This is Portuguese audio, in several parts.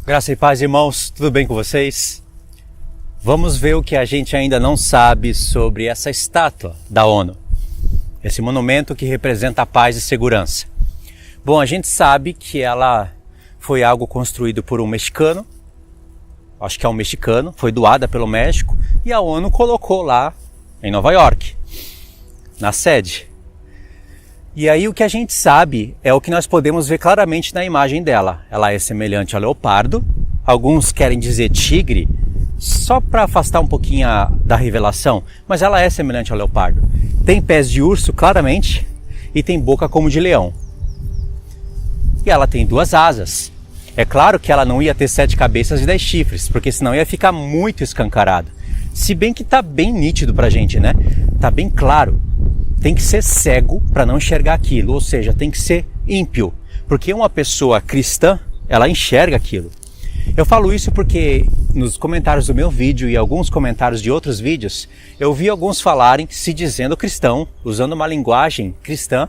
Graça e paz, irmãos, tudo bem com vocês? Vamos ver o que a gente ainda não sabe sobre essa estátua da ONU, esse monumento que representa a paz e segurança. Bom, a gente sabe que ela foi algo construído por um mexicano, acho que é um mexicano, foi doada pelo México e a ONU colocou lá em Nova York, na sede. E aí o que a gente sabe é o que nós podemos ver claramente na imagem dela. Ela é semelhante ao leopardo, alguns querem dizer tigre, só para afastar um pouquinho da revelação, mas ela é semelhante ao leopardo. Tem pés de urso, claramente, e tem boca como de leão. E ela tem 2 asas. É claro que ela não ia ter 7 cabeças e 10 chifres, porque senão ia ficar muito escancarado. Se bem que tá bem nítido pra gente, né? Tá bem claro. Tem que ser cego para não enxergar aquilo, ou seja, tem que ser ímpio, porque uma pessoa cristã, ela enxerga aquilo. Eu falo isso porque nos comentários do meu vídeo e alguns comentários de outros vídeos, eu vi alguns falarem se dizendo cristão, usando uma linguagem cristã,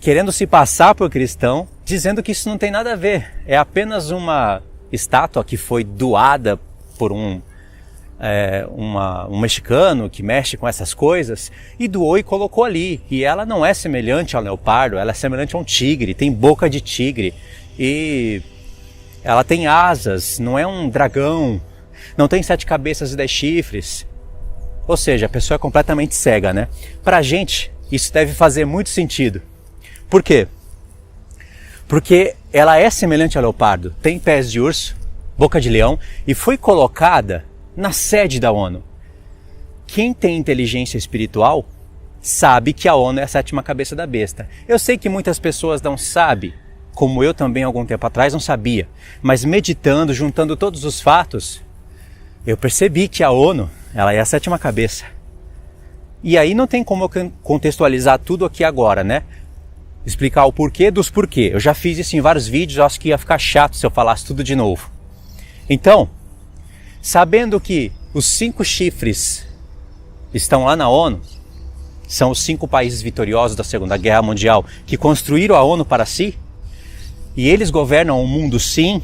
querendo se passar por cristão, dizendo que isso não tem nada a ver, é apenas uma estátua que foi doada por um mexicano que mexe com essas coisas e doou e colocou ali. E ela não é semelhante ao leopardo, ela é semelhante a um tigre, tem boca de tigre e ela tem asas, não é um dragão, não tem 7 cabeças e 10 chifres. Ou seja, a pessoa é completamente cega, né? Pra gente, isso deve fazer muito sentido. Por quê? Porque ela é semelhante ao leopardo, tem pés de urso, boca de leão e foi colocada na sede da ONU. Quem tem inteligência espiritual sabe que a ONU é a 7ª cabeça da besta. Eu sei que muitas pessoas não sabem, como eu também algum tempo atrás não sabia, mas meditando, juntando todos os fatos, eu percebi que a ONU, ela é a 7ª cabeça. E aí não tem como eu contextualizar tudo aqui agora, né? Explicar o porquê dos porquê. Eu já fiz isso em vários vídeos, acho que ia ficar chato se eu falasse tudo de novo. Então, sabendo que os 5 chifres estão lá na ONU, são os 5 países vitoriosos da Segunda Guerra Mundial que construíram a ONU para si, e eles governam o mundo sim,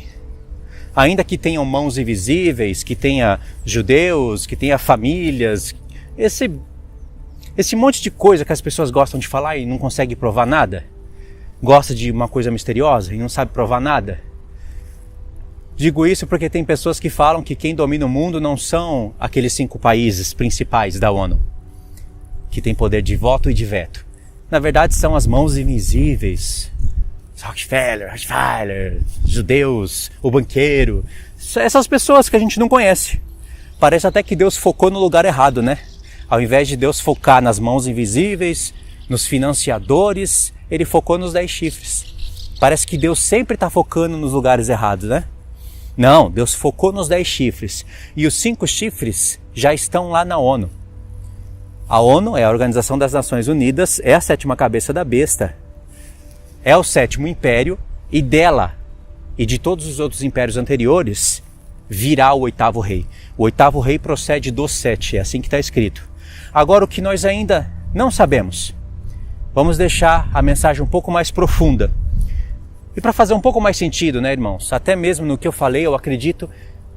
ainda que tenham mãos invisíveis, que tenha judeus, que tenha famílias, esse monte de coisa que as pessoas gostam de falar e não conseguem provar nada, gosta de uma coisa misteriosa e não sabe provar nada. Digo isso porque tem pessoas que falam que quem domina o mundo não são aqueles 5 países principais da ONU, que tem poder de voto e de veto. Na verdade são as mãos invisíveis, Rockefeller, judeus, o banqueiro, essas pessoas que a gente não conhece. Parece até que Deus focou no lugar errado, né? Ao invés de Deus focar nas mãos invisíveis, nos financiadores, ele focou nos 10 chifres. Parece que Deus sempre está focando nos lugares errados, né? Não, Deus focou nos 10 chifres e os 5 chifres já estão lá na ONU. A ONU é a Organização das Nações Unidas, é a 7ª cabeça da besta, é o 7º império e dela e de todos os outros impérios anteriores virá o 8º rei. O 8º rei procede dos 7, é assim que está escrito. Agora o que nós ainda não sabemos, vamos deixar a mensagem um pouco mais profunda. E para fazer um pouco mais sentido, né, irmãos? Até mesmo no que eu falei, eu acredito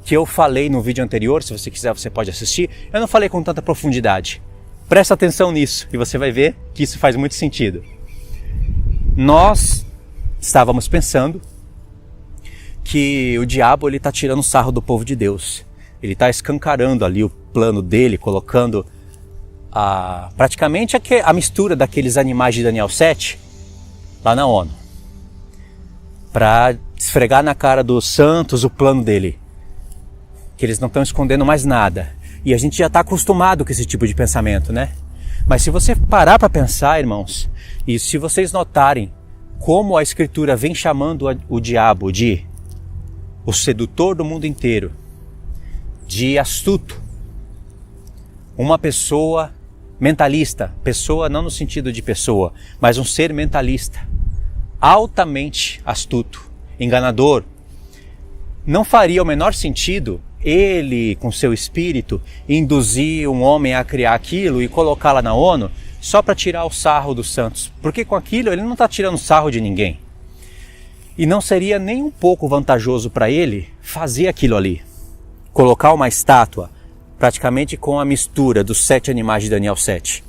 que eu falei no vídeo anterior, se você quiser você pode assistir, eu não falei com tanta profundidade. Presta atenção nisso e você vai ver que isso faz muito sentido. Nós estávamos pensando que o diabo está tirando sarro do povo de Deus. Ele está escancarando ali o plano dele, colocando praticamente a mistura daqueles animais de Daniel 7 lá na ONU, para esfregar na cara dos santos o plano dele, que eles não estão escondendo mais nada. E a gente já está acostumado com esse tipo de pensamento, né? Mas se você parar para pensar, irmãos, e se vocês notarem como a Escritura vem chamando o diabo de o sedutor do mundo inteiro, de astuto, uma pessoa mentalista, pessoa não no sentido de pessoa, mas um ser mentalista, altamente astuto, enganador, não faria o menor sentido ele, com seu espírito, induzir um homem a criar aquilo e colocá-la na ONU só para tirar o sarro dos santos. Porque com aquilo ele não está tirando sarro de ninguém. E não seria nem um pouco vantajoso para ele fazer aquilo ali. Colocar uma estátua praticamente com a mistura dos 7 animais de Daniel 7.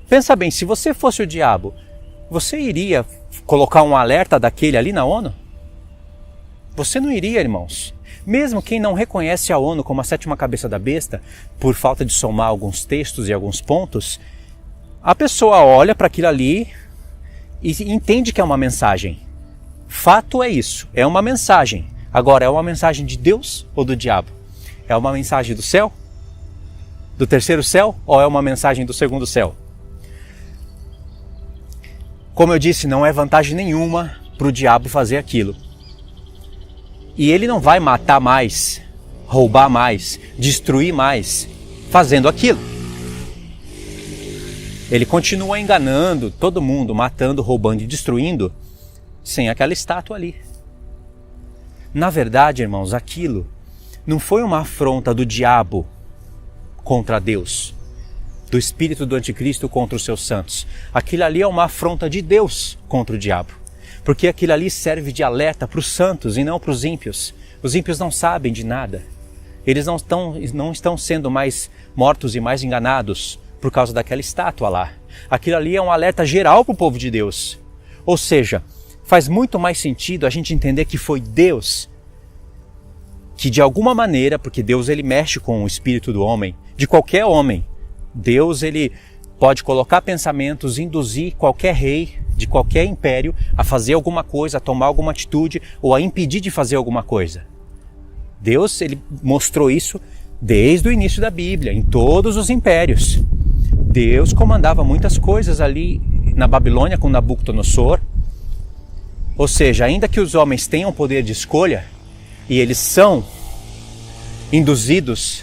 Pensa bem, se você fosse o diabo, você iria colocar um alerta daquele ali na ONU? Você não iria, irmãos. Mesmo quem não reconhece a ONU como a 7ª cabeça da besta, por falta de somar alguns textos e alguns pontos, a pessoa olha para aquilo ali e entende que é uma mensagem. Fato é isso, é uma mensagem. Agora, é uma mensagem de Deus ou do diabo? É uma mensagem do céu? Do terceiro céu? Ou é uma mensagem do segundo céu? Como eu disse, não é vantagem nenhuma para o diabo fazer aquilo. E ele não vai matar mais, roubar mais, destruir mais, fazendo aquilo. Ele continua enganando todo mundo, matando, roubando e destruindo, sem aquela estátua ali. Na verdade, irmãos, aquilo não foi uma afronta do diabo contra Deus, do espírito do anticristo contra os seus santos. Aquilo ali é uma afronta de Deus contra o diabo. Porque aquilo ali serve de alerta para os santos e não para os ímpios. Os ímpios não sabem de nada. Eles não estão sendo mais mortos e mais enganados por causa daquela estátua lá. Aquilo ali é um alerta geral para o povo de Deus. Ou seja, faz muito mais sentido a gente entender que foi Deus que de alguma maneira, porque Deus ele mexe com o espírito do homem, de qualquer homem. Deus ele pode colocar pensamentos, induzir qualquer rei de qualquer império a fazer alguma coisa, a tomar alguma atitude ou a impedir de fazer alguma coisa. Deus ele mostrou isso desde o início da Bíblia, em todos os impérios. Deus comandava muitas coisas ali na Babilônia com Nabucodonosor. Ou seja, ainda que os homens tenham poder de escolha e eles são induzidos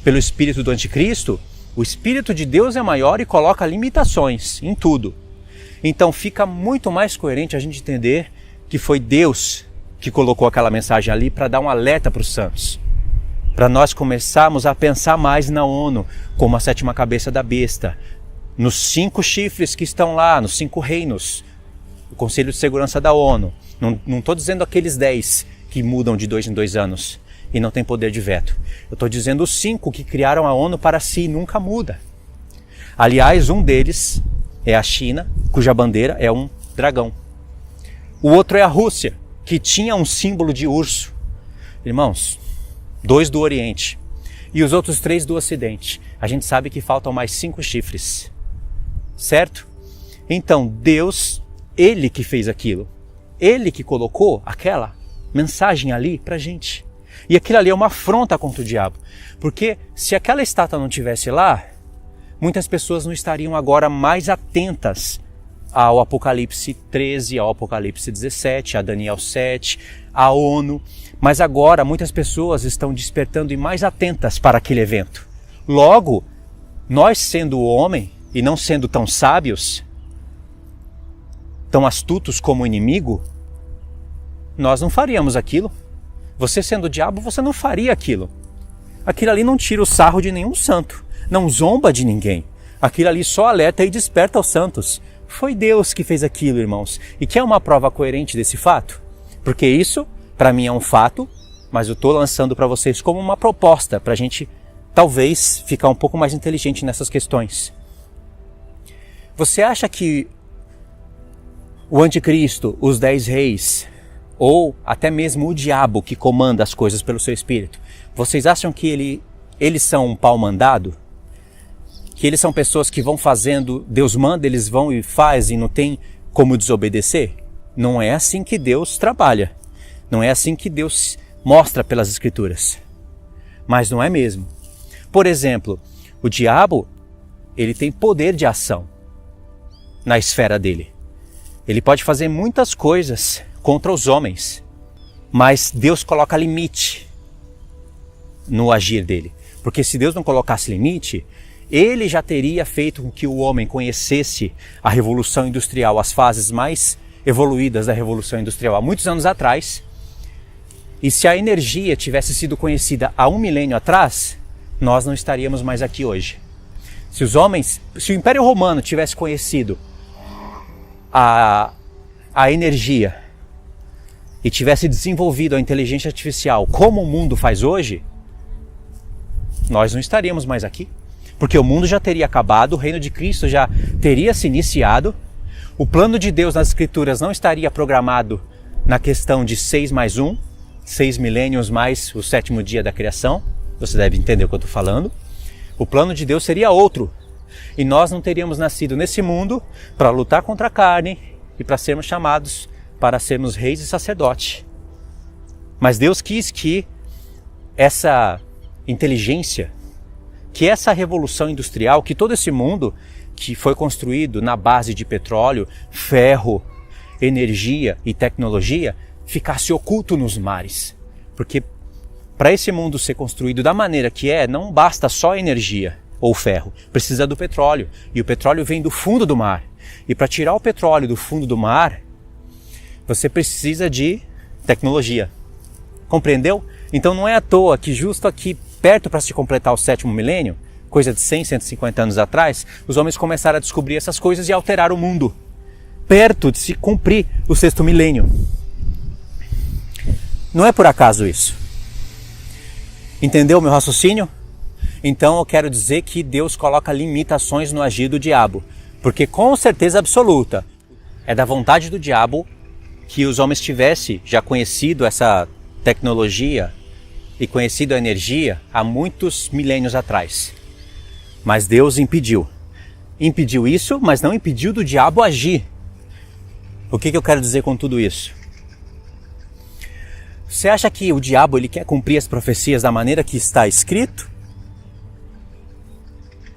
pelo espírito do anticristo, o espírito de Deus é maior e coloca limitações em tudo. Então fica muito mais coerente a gente entender que foi Deus que colocou aquela mensagem ali para dar um alerta para os santos. Para nós começarmos a pensar mais na ONU como a 7ª cabeça da besta, nos 5 chifres que estão lá, nos 5 reinos, o Conselho de Segurança da ONU. Não estou dizendo aqueles 10 que mudam de 2 em 2 anos e não tem poder de veto. Eu estou dizendo os 5 que criaram a ONU para si e nunca muda. Aliás, um deles é a China, cuja bandeira é um dragão. O outro é a Rússia, que tinha um símbolo de urso. Irmãos, 2 do Oriente e os outros 3 do Ocidente. A gente sabe que faltam mais 5 chifres. Certo? Então, Deus, Ele que fez aquilo. Ele que colocou aquela mensagem ali pra gente. E aquilo ali é uma afronta contra o diabo. Porque se aquela estátua não estivesse lá, muitas pessoas não estariam agora mais atentas ao Apocalipse 13, ao Apocalipse 17, a Daniel 7, a ONU. Mas agora muitas pessoas estão despertando e mais atentas para aquele evento. Logo, nós sendo o homem e não sendo tão sábios, tão astutos como o inimigo, nós não faríamos aquilo. Você sendo o diabo, você não faria aquilo. Aquilo ali não tira o sarro de nenhum santo, não zomba de ninguém. Aquilo ali só alerta e desperta os santos. Foi Deus que fez aquilo, irmãos. E quer uma prova coerente desse fato? Porque isso, para mim, é um fato, mas eu estou lançando para vocês como uma proposta, para a gente, talvez, ficar um pouco mais inteligente nessas questões. Você acha que o anticristo, os 10 reis, ou até mesmo o diabo que comanda as coisas pelo seu espírito, vocês acham que eles são um pau mandado? Que eles são pessoas que vão fazendo, Deus manda, eles vão e fazem e não tem como desobedecer? Não é assim que Deus trabalha. Não é assim que Deus mostra pelas Escrituras. Mas não é mesmo. Por exemplo, o diabo, ele tem poder de ação na esfera dele. Ele pode fazer muitas coisas contra os homens, mas Deus coloca limite no agir dele. Porque se Deus não colocasse limite, ele já teria feito com que o homem conhecesse a Revolução Industrial, as fases mais evoluídas da Revolução Industrial há muitos anos atrás. E se a energia tivesse sido conhecida há 1 milênio atrás, nós não estaríamos mais aqui hoje. Se o Império Romano tivesse conhecido a energia e tivesse desenvolvido a inteligência artificial como o mundo faz hoje, nós não estaríamos mais aqui. Porque o mundo já teria acabado, o reino de Cristo já teria se iniciado, o plano de Deus nas Escrituras não estaria programado na questão de 6 mais 1, 6 milênios mais o 7º dia da criação. Você deve entender o que eu estou falando. O plano de Deus seria outro. E nós não teríamos nascido nesse mundo para lutar contra a carne e para sermos chamados para sermos reis e sacerdotes. Mas Deus quis que essa inteligência, que essa revolução industrial, que todo esse mundo que foi construído na base de petróleo, ferro, energia e tecnologia, ficasse oculto nos mares. Porque para esse mundo ser construído da maneira que é, não basta só energia ou ferro, precisa do petróleo. E o petróleo vem do fundo do mar. E para tirar o petróleo do fundo do mar, você precisa de tecnologia. Compreendeu? Então não é à toa que justo aqui, perto para se completar o 7º milênio, coisa de 100, 150 anos atrás, os homens começaram a descobrir essas coisas e alterar o mundo. Perto de se cumprir o 6º milênio. Não é por acaso isso. Entendeu o meu raciocínio? Então eu quero dizer que Deus coloca limitações no agir do diabo. Porque com certeza absoluta, é da vontade do diabo que os homens tivessem já conhecido essa tecnologia e conhecido a energia há muitos milênios atrás. Mas Deus impediu. Impediu isso, mas não impediu do diabo agir. O que eu quero dizer com tudo isso? Você acha que o diabo ele quer cumprir as profecias da maneira que está escrito?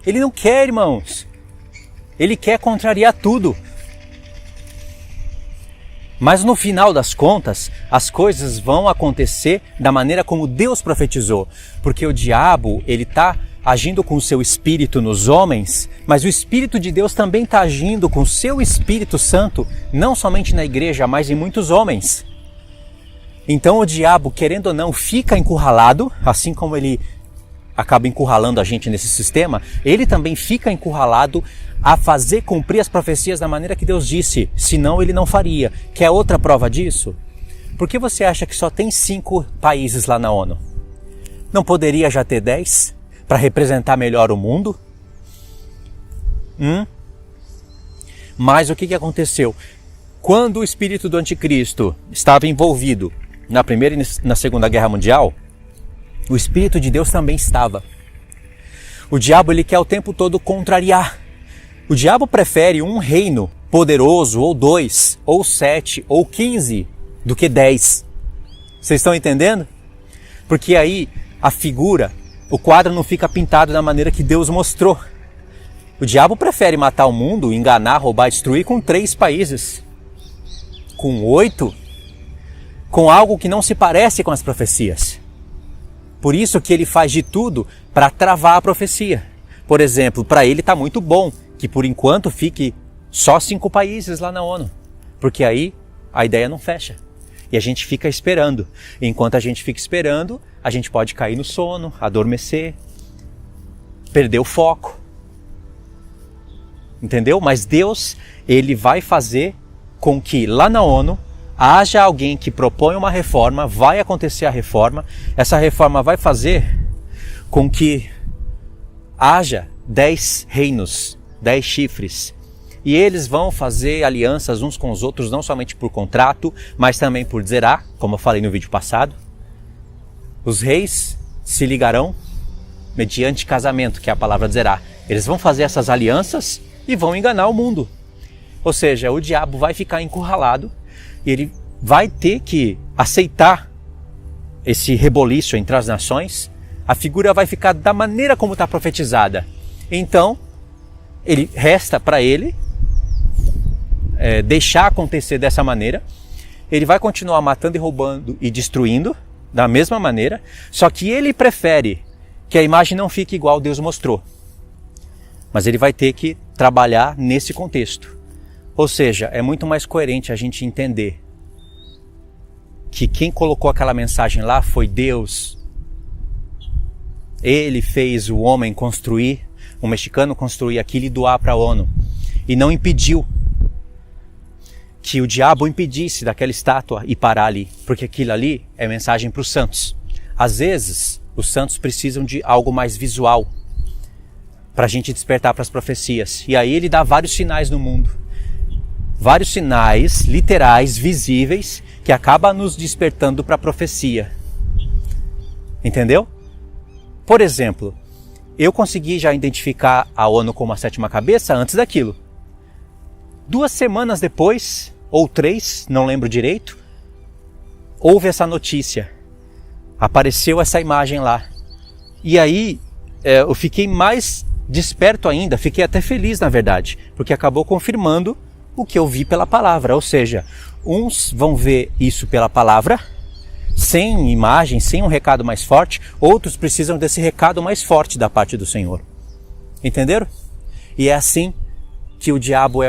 Ele não quer, irmãos. Ele quer contrariar tudo. Mas no final das contas, as coisas vão acontecer da maneira como Deus profetizou. Porque o diabo, ele está agindo com o seu espírito nos homens, mas o Espírito de Deus também está agindo com o seu Espírito Santo, não somente na igreja, mas em muitos homens. Então o diabo, querendo ou não, fica encurralado, assim como ele acaba encurralando a gente nesse sistema, ele também fica encurralado a fazer cumprir as profecias da maneira que Deus disse, senão ele não faria. Quer outra prova disso? Por que você acha que só tem 5 países lá na ONU? Não poderia já ter 10 para representar melhor o mundo? Mas o que aconteceu? Quando o espírito do anticristo estava envolvido na Primeira e na Segunda Guerra Mundial, o Espírito de Deus também estava. O diabo ele quer o tempo todo contrariar. O diabo prefere um reino poderoso, ou 2, ou 7, ou 15, do que 10. Vocês estão entendendo? Porque aí a figura, o quadro não fica pintado da maneira que Deus mostrou. O diabo prefere matar o mundo, enganar, roubar, destruir com 3 países. Com 8, com algo que não se parece com as profecias. Por isso que ele faz de tudo para travar a profecia. Por exemplo, para ele está muito bom que por enquanto fique só 5 países lá na ONU. Porque aí a ideia não fecha. E a gente fica esperando. E enquanto a gente fica esperando, a gente pode cair no sono, adormecer, perder o foco. Entendeu? Mas Deus, ele vai fazer com que lá na ONU haja alguém que propõe uma reforma, vai acontecer a reforma, essa reforma vai fazer com que haja 10 reinos, 10 chifres, e eles vão fazer alianças uns com os outros, não somente por contrato, mas também por zerá, como eu falei no vídeo passado. Os reis se ligarão mediante casamento, que é a palavra zerá. Eles vão fazer essas alianças e vão enganar o mundo. Ou seja, o diabo vai ficar encurralado e ele vai ter que aceitar esse reboliço entre as nações. A figura vai ficar da maneira como está profetizada. Então, resta para ele deixar acontecer dessa maneira. Ele vai continuar matando e roubando e destruindo da mesma maneira, só que ele prefere que a imagem não fique igual Deus mostrou. Mas ele vai ter que trabalhar nesse contexto. Ou seja, é muito mais coerente a gente entender que quem colocou aquela mensagem lá foi Deus. Ele fez o homem construir, o mexicano construir aquilo e doar para a ONU. E não impediu que o diabo impedisse daquela estátua ir parar ali, porque aquilo ali é mensagem para os santos. Às vezes, os santos precisam de algo mais visual para a gente despertar para as profecias. E aí ele dá vários sinais no mundo. Vários sinais literais, visíveis, que acabam nos despertando para a profecia. Entendeu? Por exemplo, eu consegui já identificar a ONU como a sétima cabeça antes daquilo. 2 semanas depois, ou 3, não lembro direito, houve essa notícia. Apareceu essa imagem lá. E aí eu fiquei mais desperto ainda, fiquei até feliz na verdade, porque acabou confirmando o que eu vi pela palavra. Ou seja, uns vão ver isso pela palavra, sem imagem, sem um recado mais forte, outros precisam desse recado mais forte da parte do Senhor. Entenderam? E é assim que o diabo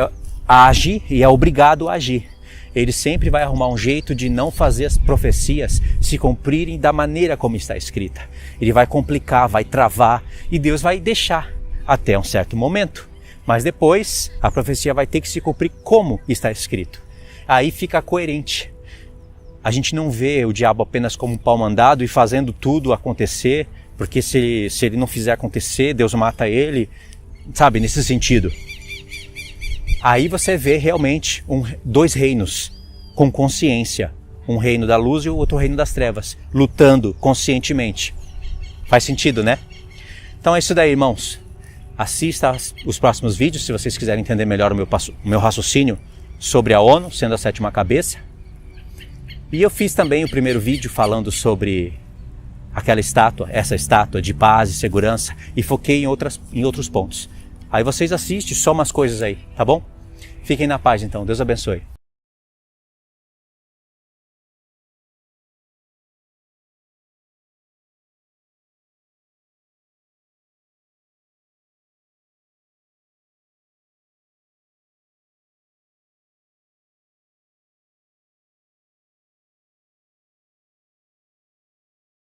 age e é obrigado a agir. Ele sempre vai arrumar um jeito de não fazer as profecias se cumprirem da maneira como está escrita. Ele vai complicar, vai travar e Deus vai deixar até um certo momento. Mas depois a profecia vai ter que se cumprir como está escrito. Aí fica coerente. A gente não vê o diabo apenas como um pau mandado e fazendo tudo acontecer, porque se ele não fizer acontecer, Deus mata ele, sabe, nesse sentido. Aí você vê realmente 2 reinos com consciência. Um reino da luz e o outro reino das trevas, lutando conscientemente. Faz sentido, né? Então é isso daí, irmãos. Assista os próximos vídeos se vocês quiserem entender melhor o meu raciocínio sobre a ONU, sendo a sétima cabeça. E eu fiz também o primeiro vídeo falando sobre aquela estátua, essa estátua de paz e segurança, e foquei em outros pontos. Aí vocês assistem, só umas coisas aí, tá bom? Fiquem na paz então, Deus abençoe.